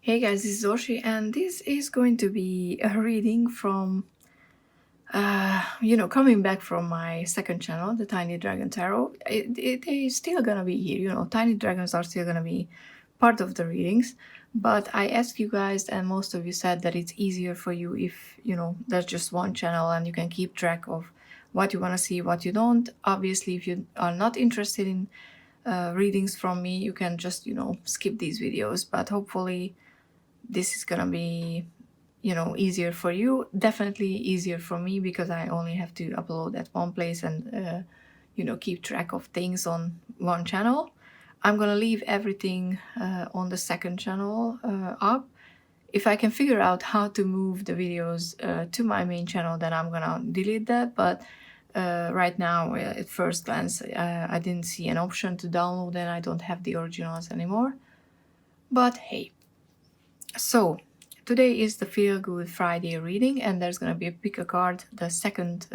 Hey guys, this is Oshi, and this is going to be a reading from, coming back from my second channel, the Tiny Dragon Tarot. They're still gonna be here, Tiny Dragons are still gonna be part of the readings, but I asked you guys, and most of you said that it's easier for you if, there's just one channel and you can keep track of what you want to see, what you don't. Obviously, if you are not interested in readings from me, you can just, skip these videos, but hopefully this is gonna be easier for you. Definitely easier for me because I only have to upload at one place and keep track of things on one channel. I'm gonna leave everything on the second channel up. If I can figure out how to move the videos to my main channel, then I'm gonna delete that, but right now at first glance I didn't see an option to download and I don't have the originals anymore, but hey. So today is the Feel Good Friday reading, and there's gonna be a pick a card, the second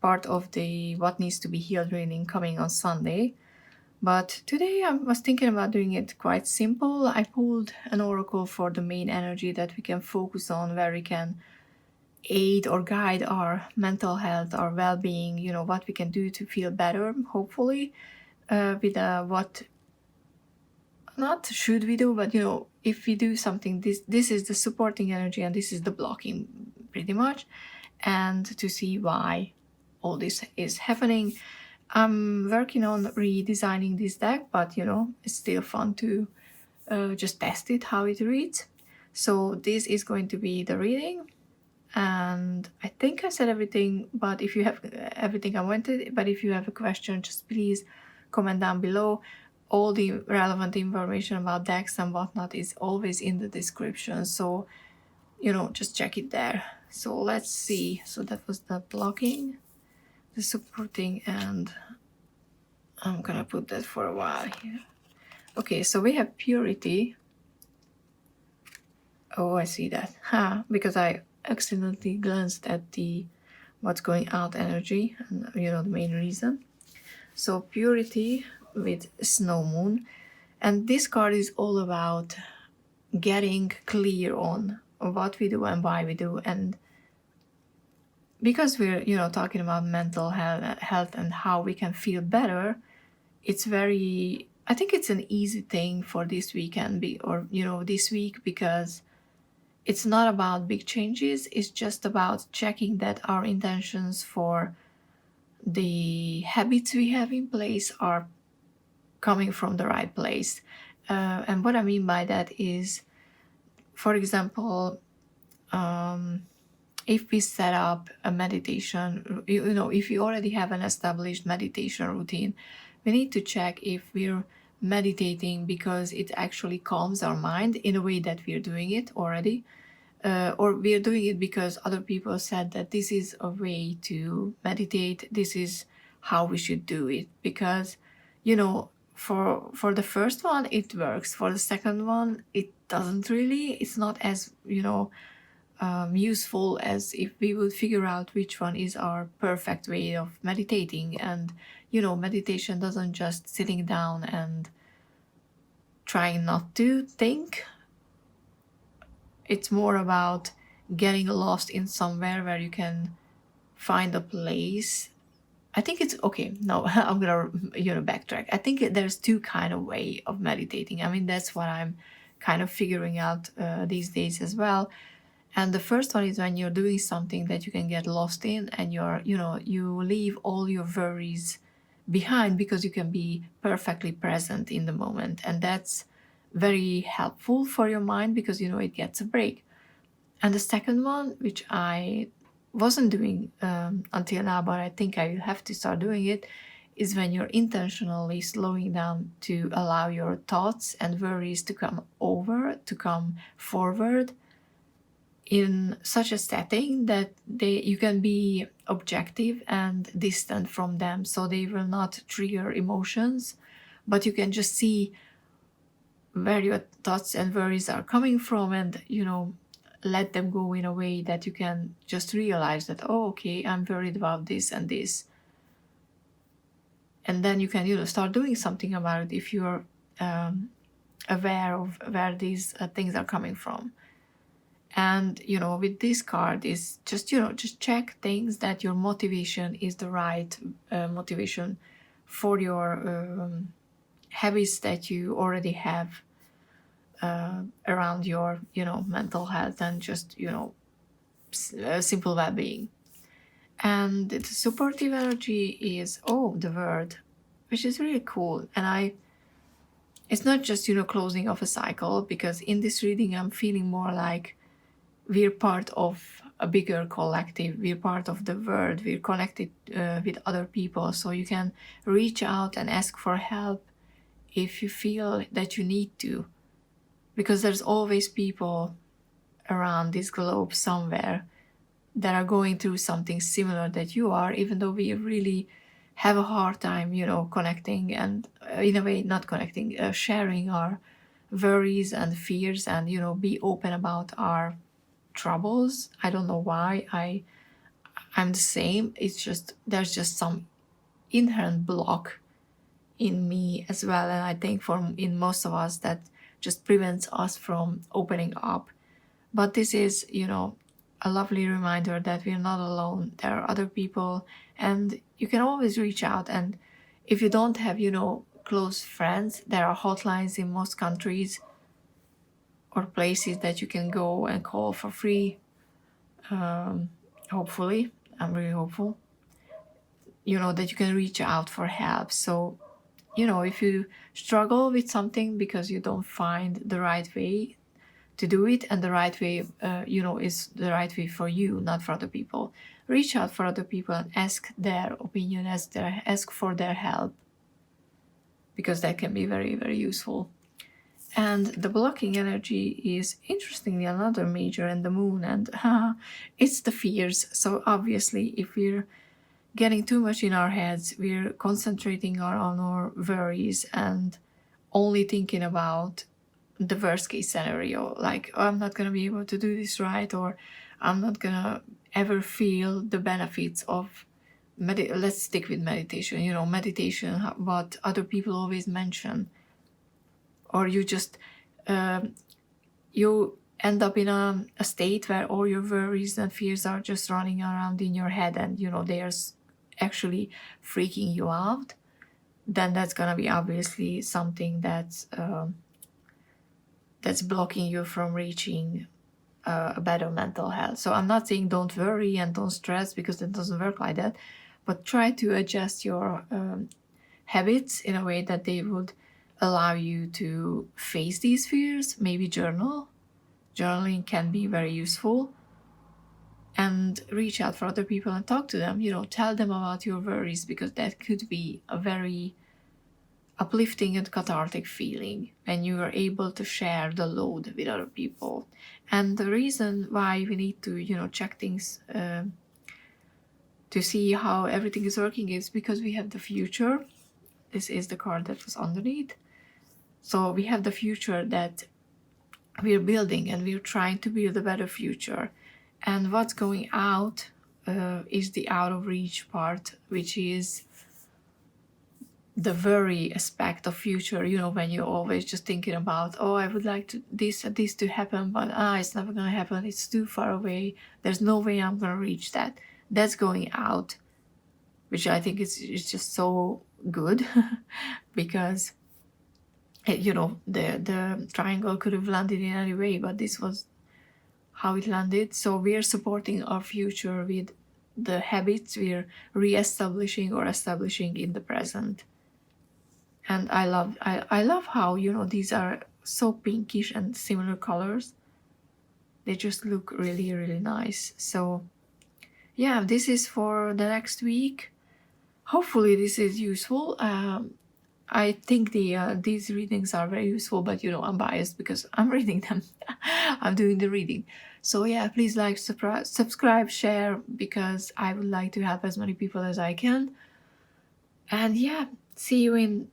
part of the What Needs to Be Healed reading coming on Sunday. But today I was thinking about doing it quite simple. I pulled an oracle for the main energy that we can focus on, where we can aid or guide our mental health, our well-being, what we can do to feel better, hopefully, with what not should we do, but if we do something, this is the supporting energy and this is the blocking, pretty much. And to see why all this is happening, I'm working on redesigning this deck, but it's still fun to just test it, how it reads. So this is going to be the reading, and I think I said everything, but if you have everything I wanted, but if you have a question, just please comment down below. All the relevant information about decks and whatnot is always in the description, so just check it there. So let's see. So that was the blocking, the supporting, and I'm gonna put that for a while here. Okay, so we have purity. Oh, I see that. Because I accidentally glanced at the what's going out energy, and the main reason. So purity with snow moon, and this card is all about getting clear on what we do and why we do. And because we're talking about mental health and how we can feel better, I think it's an easy thing for this weekend this week, because it's not about big changes. It's just about checking that our intentions for the habits we have in place are coming from the right place. And what I mean by that is, for example, if we set up a meditation, if you already have an established meditation routine, we need to check if we're meditating because it actually calms our mind in a way that we're doing it already, or we're doing it because other people said that this is a way to meditate, this is how we should do it. Because for the first one it works, for the second one it doesn't really. It's not as useful as if we would figure out which one is our perfect way of meditating. And meditation doesn't just sitting down and trying not to think. It's more about getting lost in somewhere where you can find a place. I think it's okay. No, I'm gonna backtrack. I think there's two kind of way of meditating. I mean, that's what I'm kind of figuring out these days as well. And the first one is when you're doing something that you can get lost in, and you leave all your worries behind because you can be perfectly present in the moment. And that's very helpful for your mind because it gets a break. And the second one, which I wasn't doing until now, but I think I will have to start doing it, is when you're intentionally slowing down to allow your thoughts and worries to come forward in such a setting that you can be objective and distant from them, so they will not trigger emotions, but you can just see where your thoughts and worries are coming from, and let them go in a way that you can just realize that, oh, okay, I'm worried about this and this. And then you can start doing something about it if you're aware of where these things are coming from. And with this card is just just check things that your motivation is the right motivation for your habits that you already have around your mental health and just simple well-being. And the supportive energy is the word, which is really cool. And it's not just closing off a cycle, because in this reading I'm feeling more like we're part of a bigger collective, we're part of the world, we're connected with other people, so you can reach out and ask for help if you feel that you need to, because there's always people around this globe somewhere that are going through something similar that you are, even though we really have a hard time connecting and in a way not connecting, sharing our worries and fears and be open about our troubles. I don't know why I'm the same. It's just there's just some inherent block in me as well, and I think in most of us that just prevents us from opening up. But this is a lovely reminder that we're not alone. There are other people, and you can always reach out. And if you don't have close friends, there are hotlines in most countries or places that you can go and call for free. Hopefully, I'm really hopeful that you can reach out for help. So if you struggle with something because you don't find the right way to do it, and the right way is the right way for you, not for other people, reach out for other people and ask their opinion, ask for their help, because that can be very, very useful. And the blocking energy is, interestingly, another major in the moon, and it's the fears. So obviously, if we're getting too much in our heads, we're concentrating on our worries and only thinking about the worst case scenario, like, oh, I'm not going to be able to do this right, or I'm not going to ever feel the benefits of let's stick with meditation, meditation, what other people always mention. Or you just you end up in a state where all your worries and fears are just running around in your head, and they are actually freaking you out. Then that's gonna be obviously something that's blocking you from reaching a better mental health. So I'm not saying don't worry and don't stress, because it doesn't work like that, but try to adjust your habits in a way that they would allow you to face these fears. Maybe journaling can be very useful, and reach out for other people and talk to them, tell them about your worries, because that could be a very uplifting and cathartic feeling when you are able to share the load with other people. And the reason why we need to check things to see how everything is working is because we have the future. This is the card that was underneath. So we have the future that we're building, and we're trying to build a better future. And what's going out is the out of reach part, which is the worry aspect of future, when you're always just thinking about, oh, I would like this to happen, but it's never going to happen, it's too far away, there's no way I'm going to reach that. That's going out, which I think is just so good because the triangle could have landed in any way, but this was how it landed. So we're supporting our future with the habits we're re-establishing or establishing in the present. And I love how these are so pinkish and similar colors. They just look really, really nice. So yeah, this is for the next week. Hopefully this is useful. I think these readings are very useful, but I'm biased because I'm reading them. I'm doing the reading. So yeah, please like, subscribe, share, because I would like to help as many people as I can. And yeah, see you in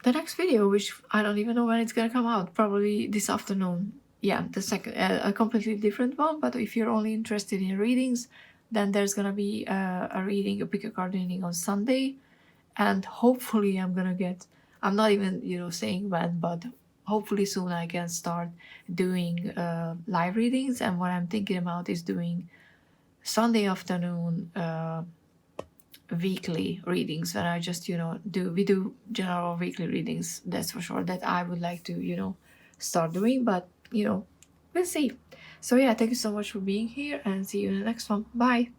the next video, which I don't even know when it's gonna come out. Probably this afternoon. Yeah, the second, a completely different one. But if you're only interested in readings, then there's gonna be a pick a card reading on Sunday. And hopefully I'm not even saying when, but hopefully soon I can start doing live readings. And what I'm thinking about is doing Sunday afternoon weekly readings, when I just, we do general weekly readings. That's for sure, that I would like to, start doing, but we'll see. So yeah, thank you so much for being here, and see you in the next one. Bye.